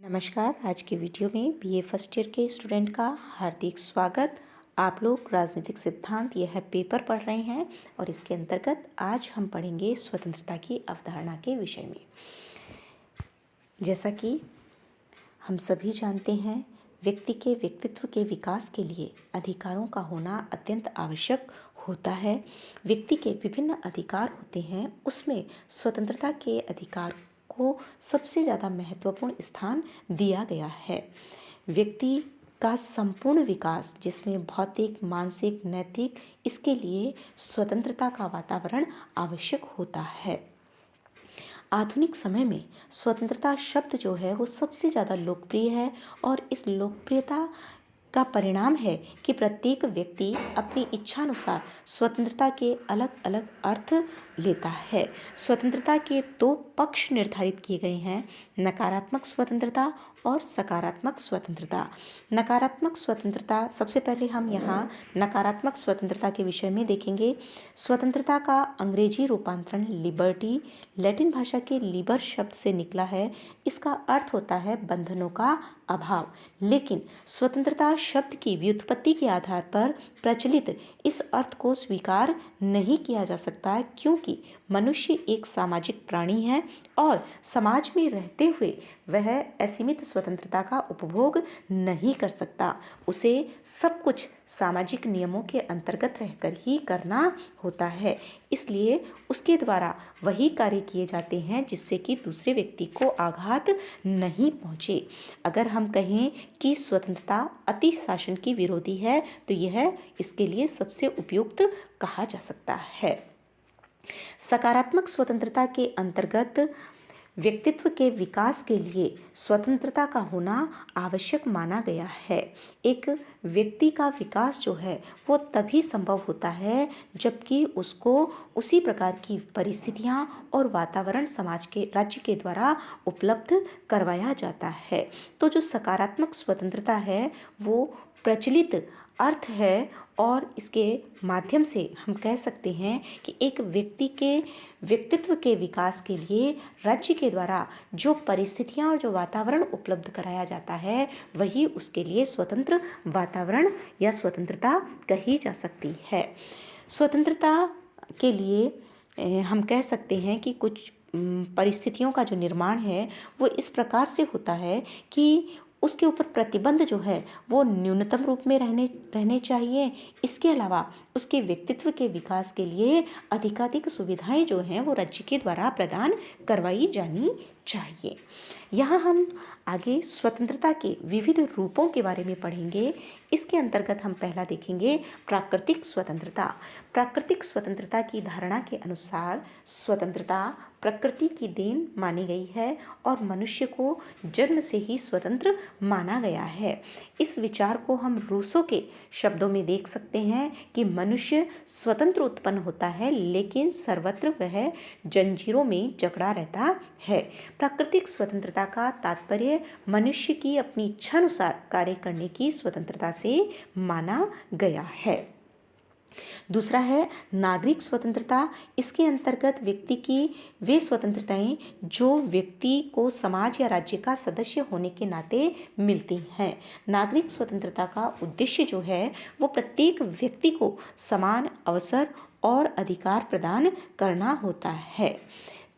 नमस्कार। आज की वीडियो में बीए फर्स्ट ईयर के स्टूडेंट का हार्दिक स्वागत। आप लोग राजनीतिक सिद्धांत यह पेपर पढ़ रहे हैं और इसके अंतर्गत आज हम पढ़ेंगे स्वतंत्रता की अवधारणा के विषय में। जैसा कि हम सभी जानते हैं, व्यक्ति के व्यक्तित्व के विकास के लिए अधिकारों का होना अत्यंत आवश्यक होता है। व्यक्ति के विभिन्न अधिकार होते हैं, उसमें स्वतंत्रता के अधिकार को सबसे ज़्यादा महत्वपूर्ण स्थान दिया गया है। व्यक्ति का संपूर्ण विकास, जिसमें भौतिक, मानसिक, नैतिक, इसके लिए स्वतंत्रता का वातावरण आवश्यक होता है। आधुनिक समय में स्वतंत्रता शब्द जो है वो सबसे ज़्यादा लोकप्रिय है और इस लोकप्रियता का परिणाम है कि प्रत्येक व्यक्ति अपनी इच्छानुसार स्वतंत्रता के अलग अलग अर्थ लेता है। स्वतंत्रता के दो पक्ष निर्धारित किए गए हैं, नकारात्मक स्वतंत्रता और सकारात्मक स्वतंत्रता। नकारात्मक स्वतंत्रता, सबसे पहले हम यहाँ नकारात्मक स्वतंत्रता के विषय में देखेंगे। स्वतंत्रता का अंग्रेजी रूपांतरण लिबर्टी, लैटिन भाषा के लिबर शब्द से निकला है। इसका अर्थ होता है बंधनों का अभाव। लेकिन स्वतंत्रता शब्द की व्युत्पत्ति के आधार पर प्रचलित इस अर्थ को स्वीकार नहीं किया जा सकता, क्योंकि मनुष्य एक सामाजिक प्राणी है और समाज में रहते हुए वह असीमित स्वतंत्रता का उपभोग नहीं कर सकता। उसे सब कुछ सामाजिक नियमों के अंतर्गत रहकर ही करना होता है। इसलिए उसके द्वारा वही कार्य किए जाते हैं जिससे कि दूसरे व्यक्ति को आघात नहीं पहुँचे। अगर हम कहें कि स्वतंत्रता अति शासन की विरोधी है, तो यह इसके लिए सबसे उपयुक्त कहा जा सकता है। सकारात्मक स्वतंत्रता के अंतर्गत व्यक्तित्व के विकास के लिए स्वतंत्रता का होना आवश्यक माना गया है। एक व्यक्ति का विकास जो है वो तभी संभव होता है जबकि उसको उसी प्रकार की परिस्थितियां और वातावरण समाज के, राज्य के द्वारा उपलब्ध करवाया जाता है। तो जो सकारात्मक स्वतंत्रता है वो प्रचलित अर्थ है और इसके माध्यम से हम कह सकते हैं कि एक व्यक्ति के व्यक्तित्व के विकास के लिए राज्य के द्वारा जो परिस्थितियां और जो वातावरण उपलब्ध कराया जाता है, वही उसके लिए स्वतंत्र वातावरण या स्वतंत्रता कही जा सकती है। स्वतंत्रता के लिए हम कह सकते हैं कि कुछ परिस्थितियों का जो निर्माण है वो इस प्रकार से होता है कि उसके ऊपर प्रतिबंध जो है वो न्यूनतम रूप में रहने चाहिए। इसके अलावा उसके व्यक्तित्व के विकास के लिए अधिकाधिक सुविधाएं जो हैं वो राज्य के द्वारा प्रदान करवाई जानी चाहिए। यहाँ हम आगे स्वतंत्रता के विविध रूपों के बारे में पढ़ेंगे। इसके अंतर्गत हम पहला देखेंगे प्राकृतिक स्वतंत्रता। प्राकृतिक स्वतंत्रता की धारणा के अनुसार स्वतंत्रता प्रकृति की देन मानी गई है और मनुष्य को जन्म से ही स्वतंत्र माना गया है। इस विचार को हम रूसो के शब्दों में देख सकते हैं कि मनुष्य स्वतंत्र उत्पन्न होता है, लेकिन सर्वत्र वह जंजीरों में जकड़ा रहता है। प्राकृतिक स्वतंत्रता का तात्पर्य मनुष्य की अपनी इच्छानुसार कार्य करने की स्वतंत्रता से माना गया है। दूसरा है नागरिक स्वतंत्रता। इसके अंतर्गत व्यक्ति की वे स्वतंत्रताएं जो व्यक्ति को समाज या राज्य का सदस्य होने के नाते मिलती हैं। नागरिक स्वतंत्रता का उद्देश्य जो है वो प्रत्येक व्यक्ति को समान अवसर और अधिकार प्रदान करना होता है।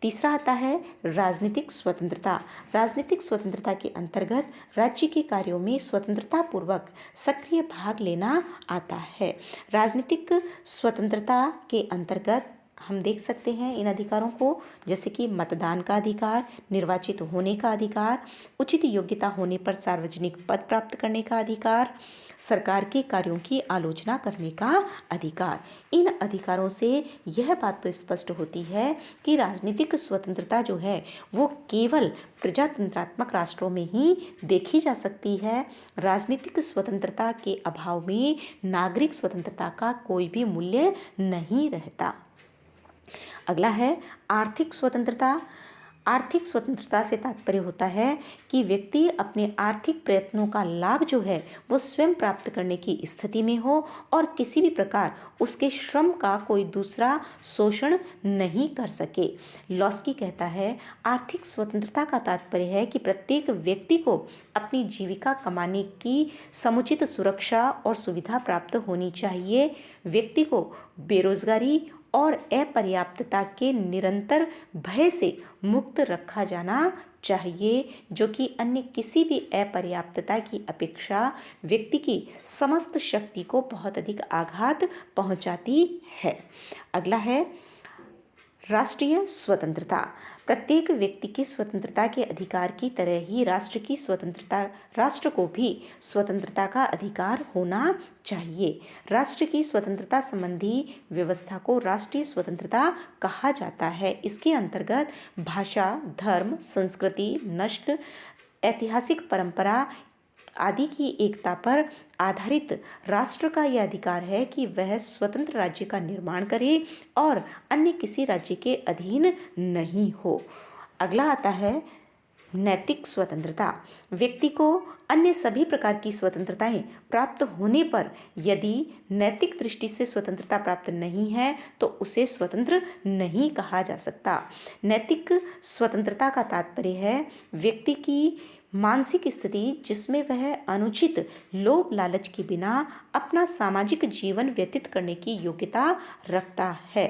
तीसरा आता है राजनीतिक स्वतंत्रता। राजनीतिक स्वतंत्रता के अंतर्गत राज्य के कार्यों में स्वतंत्रता पूर्वक सक्रिय भाग लेना आता है। राजनीतिक स्वतंत्रता के अंतर्गत हम देख सकते हैं इन अधिकारों को, जैसे कि मतदान का अधिकार, निर्वाचित होने का अधिकार, उचित योग्यता होने पर सार्वजनिक पद प्राप्त करने का अधिकार, सरकार के कार्यों की आलोचना करने का अधिकार। इन अधिकारों से यह बात तो स्पष्ट होती है कि राजनीतिक स्वतंत्रता जो है वो केवल प्रजातंत्रात्मक राष्ट्रों में ही देखी जा सकती है। राजनीतिक स्वतंत्रता के अभाव में नागरिक स्वतंत्रता का कोई भी मूल्य नहीं रहता। अगला है आर्थिक स्वतंत्रता। आर्थिक स्वतंत्रता से तात्पर्य होता है कि व्यक्ति अपने आर्थिक प्रयत्नों का लाभ जो है वो स्वयं प्राप्त करने की स्थिति में हो और किसी भी प्रकार उसके श्रम का कोई दूसरा शोषण नहीं कर सके। लॉस्की कहता है, आर्थिक स्वतंत्रता का तात्पर्य है कि प्रत्येक व्यक्ति को अपनी जीविका कमाने की समुचित सुरक्षा और सुविधा प्राप्त होनी चाहिए। व्यक्ति को बेरोजगारी और अपर्याप्तता के निरंतर भय से मुक्त रखा जाना चाहिए, जो कि अन्य किसी भी अपर्याप्तता की अपेक्षा व्यक्ति की समस्त शक्ति को बहुत अधिक आघात पहुंचाती है। अगला है राष्ट्रीय स्वतंत्रता। प्रत्येक व्यक्ति की स्वतंत्रता के अधिकार की तरह ही राष्ट्र को भी स्वतंत्रता का अधिकार होना चाहिए। राष्ट्र की स्वतंत्रता संबंधी व्यवस्था को राष्ट्रीय स्वतंत्रता कहा जाता है। इसके अंतर्गत भाषा, धर्म, संस्कृति, नस्ल, ऐतिहासिक परंपरा आदि की एकता पर आधारित राष्ट्र का यह अधिकार है कि वह स्वतंत्र राज्य का निर्माण करे और अन्य किसी राज्य के अधीन नहीं हो। अगला आता है नैतिक स्वतंत्रता। व्यक्ति को अन्य सभी प्रकार की स्वतंत्रताएं प्राप्त होने पर यदि नैतिक दृष्टि से स्वतंत्रता प्राप्त नहीं है तो उसे स्वतंत्र नहीं कहा जा सकता। नैतिक स्वतंत्रता का तात्पर्य है व्यक्ति की मानसिक स्थिति जिसमें वह अनुचित लोभ लालच के बिना अपना सामाजिक जीवन व्यतीत करने की योग्यता रखता है।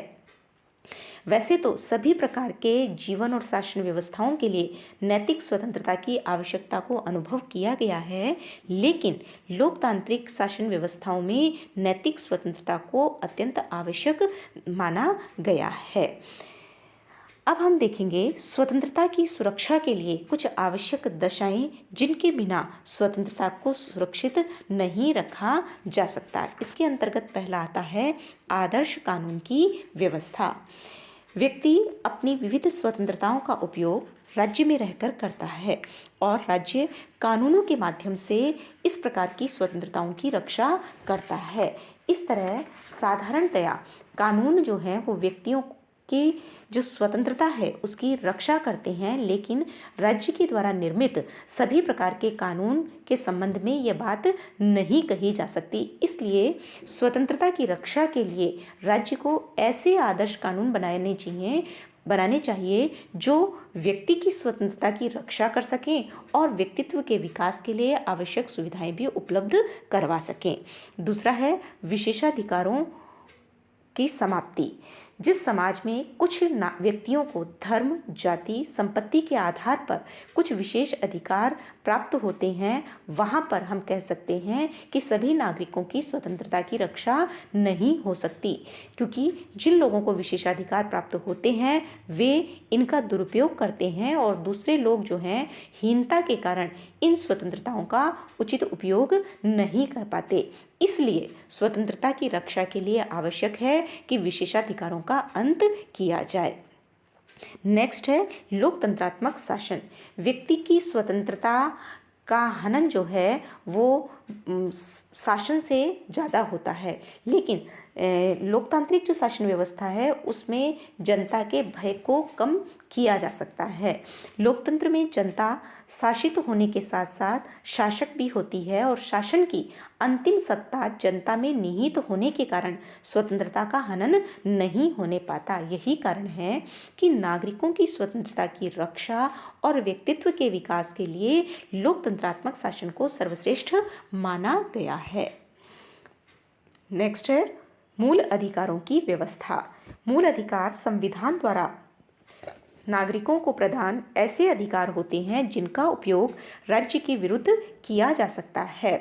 वैसे तो सभी प्रकार के जीवन और शासन व्यवस्थाओं के लिए नैतिक स्वतंत्रता की आवश्यकता को अनुभव किया गया है, लेकिन लोकतांत्रिक शासन व्यवस्थाओं में नैतिक स्वतंत्रता को अत्यंत आवश्यक माना गया है। अब हम देखेंगे स्वतंत्रता की सुरक्षा के लिए कुछ आवश्यक दशाएं जिनके बिना स्वतंत्रता को सुरक्षित नहीं रखा जा सकता। इसके अंतर्गत पहला आता है आदर्श कानून की व्यवस्था। व्यक्ति अपनी विविध स्वतंत्रताओं का उपयोग राज्य में रहकर करता है और राज्य कानूनों के माध्यम से इस प्रकार की स्वतंत्रताओं की रक्षा करता है। इस तरह साधारणतया कानून जो है वो व्यक्तियों की जो स्वतंत्रता है उसकी रक्षा करते हैं, लेकिन राज्य के द्वारा निर्मित सभी प्रकार के कानून के संबंध में यह बात नहीं कही जा सकती। इसलिए स्वतंत्रता की रक्षा के लिए राज्य को ऐसे आदर्श कानून बनाने चाहिए जो व्यक्ति की स्वतंत्रता की रक्षा कर सकें और व्यक्तित्व के विकास के लिए आवश्यक सुविधाएं भी उपलब्ध करवा सकें। दूसरा है विशेषाधिकारों की समाप्ति। जिस समाज में कुछ व्यक्तियों को धर्म, जाति, संपत्ति के आधार पर कुछ विशेष अधिकार प्राप्त होते हैं, वहाँ पर हम कह सकते हैं कि सभी नागरिकों की स्वतंत्रता की रक्षा नहीं हो सकती, क्योंकि जिन लोगों को विशेषाधिकार प्राप्त होते हैं वे इनका दुरुपयोग करते हैं और दूसरे लोग जो हैं हीनता के कारण इन स्वतंत्रताओं का उचित उपयोग नहीं कर पाते। इसलिए स्वतंत्रता की रक्षा के लिए आवश्यक है कि विशेषाधिकारों का अंत किया जाए। नेक्स्ट है लोकतंत्रात्मक शासन। व्यक्ति की स्वतंत्रता का हनन जो है वो शासन से ज़्यादा होता है, लेकिन लोकतांत्रिक जो शासन व्यवस्था है उसमें जनता के भय को कम किया जा सकता है। लोकतंत्र में जनता शासित होने के साथ साथ शासक भी होती है और शासन की अंतिम सत्ता जनता में निहित होने के कारण स्वतंत्रता का हनन नहीं होने पाता। यही कारण है कि नागरिकों की स्वतंत्रता की रक्षा और व्यक्तित्व के विकास के लिए लोकतंत्रात्मक शासन को सर्वश्रेष्ठ माना गया है। नेक्स्ट है मूल अधिकारों की व्यवस्था। मूल अधिकार संविधान द्वारा नागरिकों को प्रदान ऐसे अधिकार होते हैं जिनका उपयोग राज्य के विरुद्ध किया जा सकता है।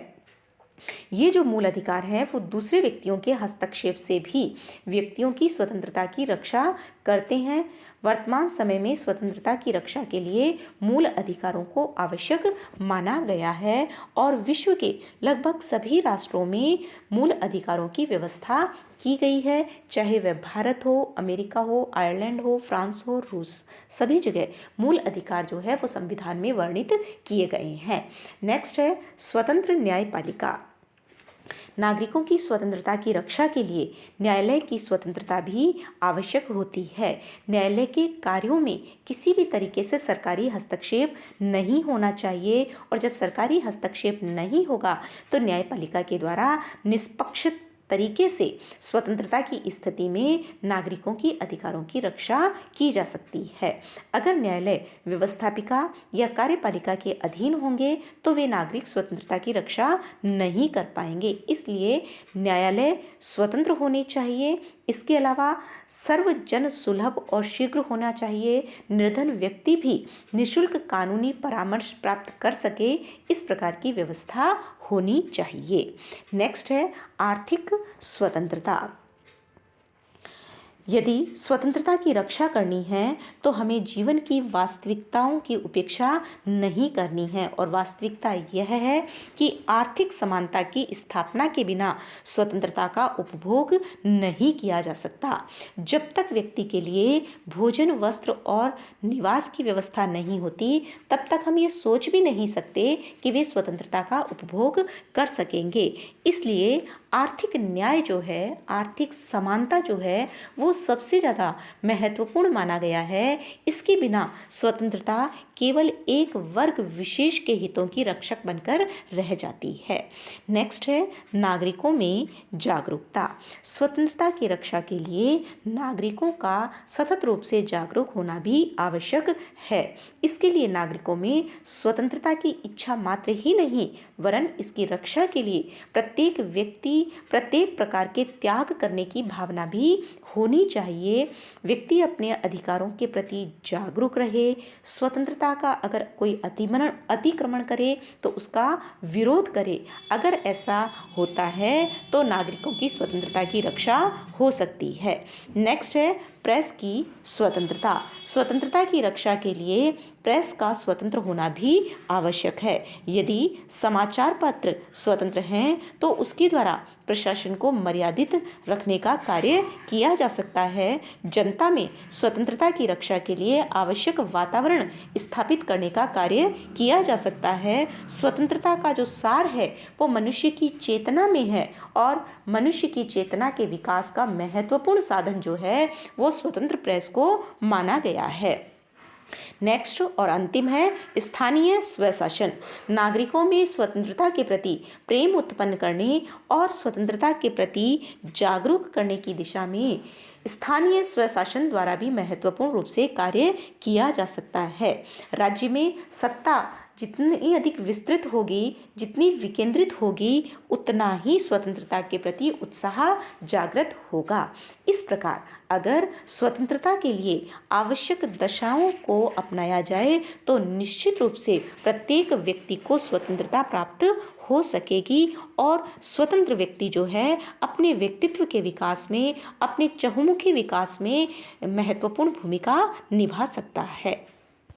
ये जो मूल अधिकार हैं वो दूसरे व्यक्तियों के हस्तक्षेप से भी व्यक्तियों की स्वतंत्रता की रक्षा करते हैं। वर्तमान समय में स्वतंत्रता की रक्षा के लिए मूल अधिकारों को आवश्यक माना गया है और विश्व के लगभग सभी राष्ट्रों में मूल अधिकारों की व्यवस्था की गई है, चाहे वह भारत हो, अमेरिका हो, आयरलैंड हो, फ्रांस हो, रूस, सभी जगह मूल अधिकार जो है वो संविधान में वर्णित किए गए हैं। नेक्स्ट है स्वतंत्र न्यायपालिका। नागरिकों की स्वतंत्रता की रक्षा के लिए न्यायालय की स्वतंत्रता भी आवश्यक होती है। न्यायालय के कार्यों में किसी भी तरीके से सरकारी हस्तक्षेप नहीं होना चाहिए और जब सरकारी हस्तक्षेप नहीं होगा तो न्यायपालिका के द्वारा निष्पक्ष तरीके से स्वतंत्रता की स्थिति में नागरिकों की अधिकारों की रक्षा की जा सकती है। अगर न्यायालय व्यवस्थापिका या कार्यपालिका के अधीन होंगे तो वे नागरिक स्वतंत्रता की रक्षा नहीं कर पाएंगे। इसलिए न्यायालय स्वतंत्र होने चाहिए। इसके अलावा सर्वजन सुलभ और शीघ्र होना चाहिए। निर्धन व्यक्ति भी निःशुल्क कानूनी परामर्श प्राप्त कर सके, इस प्रकार की व्यवस्था होनी चाहिए। नेक्स्ट है आर्थिक स्वतंत्रता। यदि स्वतंत्रता की रक्षा करनी है तो हमें जीवन की वास्तविकताओं की उपेक्षा नहीं करनी है और वास्तविकता यह है कि आर्थिक समानता की स्थापना के बिना स्वतंत्रता का उपभोग नहीं किया जा सकता। जब तक व्यक्ति के लिए भोजन, वस्त्र और निवास की व्यवस्था नहीं होती तब तक हम ये सोच भी नहीं सकते कि वे स्वतंत्रता का उपभोग कर सकेंगे। इसलिए आर्थिक न्याय जो है, आर्थिक समानता जो है वो सबसे ज़्यादा महत्वपूर्ण माना गया है। इसके बिना स्वतंत्रता केवल एक वर्ग विशेष के हितों की रक्षक बनकर रह जाती है। नेक्स्ट है नागरिकों में जागरूकता। स्वतंत्रता की रक्षा के लिए नागरिकों का सतत रूप से जागरूक होना भी आवश्यक है। इसके लिए नागरिकों में स्वतंत्रता की इच्छा मात्र ही नहीं वरन इसकी रक्षा के लिए प्रत्येक व्यक्ति प्रत्येक प्रकार के त्याग करने की भावना भी होनी चाहिए। व्यक्ति अपने अधिकारों के प्रति जागरूक रहे। स्वतंत्रता का अगर कोई अतिक्रमण करे तो उसका विरोध करे। अगर ऐसा होता है तो नागरिकों की स्वतंत्रता की रक्षा हो सकती है। नेक्स्ट है प्रेस की स्वतंत्रता। स्वतंत्रता की रक्षा के लिए प्रेस का स्वतंत्र होना भी आवश्यक है। यदि समाचार पत्र स्वतंत्र हैं तो उसके द्वारा प्रशासन को मर्यादित रखने का कार्य किया जा सकता है। जनता में स्वतंत्रता की रक्षा के लिए आवश्यक वातावरण स्थापित करने का कार्य किया जा सकता है। स्वतंत्रता का जो सार है वो मनुष्य की चेतना में है और मनुष्य की चेतना के विकास का महत्वपूर्ण साधन जो है वो स्वतंत्र प्रेस को माना गया है। नेक्स्ट और अंतिम है स्थानीय स्वशासन। नागरिकों में स्वतंत्रता के प्रति प्रेम उत्पन्न करने और स्वतंत्रता के प्रति जागरूक करने की दिशा में स्थानीय स्वशासन द्वारा भी महत्वपूर्ण रूप से कार्य किया जा सकता है। राज्य में सत्ता जितनी अधिक विस्तृत होगी, जितनी विकेंद्रित होगी, उतना ही स्वतंत्रता के प्रति उत्साह जागृत होगा। इस प्रकार अगर स्वतंत्रता के लिए आवश्यक दशाओं को अपनाया जाए तो निश्चित रूप से प्रत्येक व्यक्ति को स्वतंत्रता प्राप्त हो सकेगी और स्वतंत्र व्यक्ति जो है अपने व्यक्तित्व के विकास में, अपने चहुमुखी विकास में महत्वपूर्ण भूमिका निभा सकता है।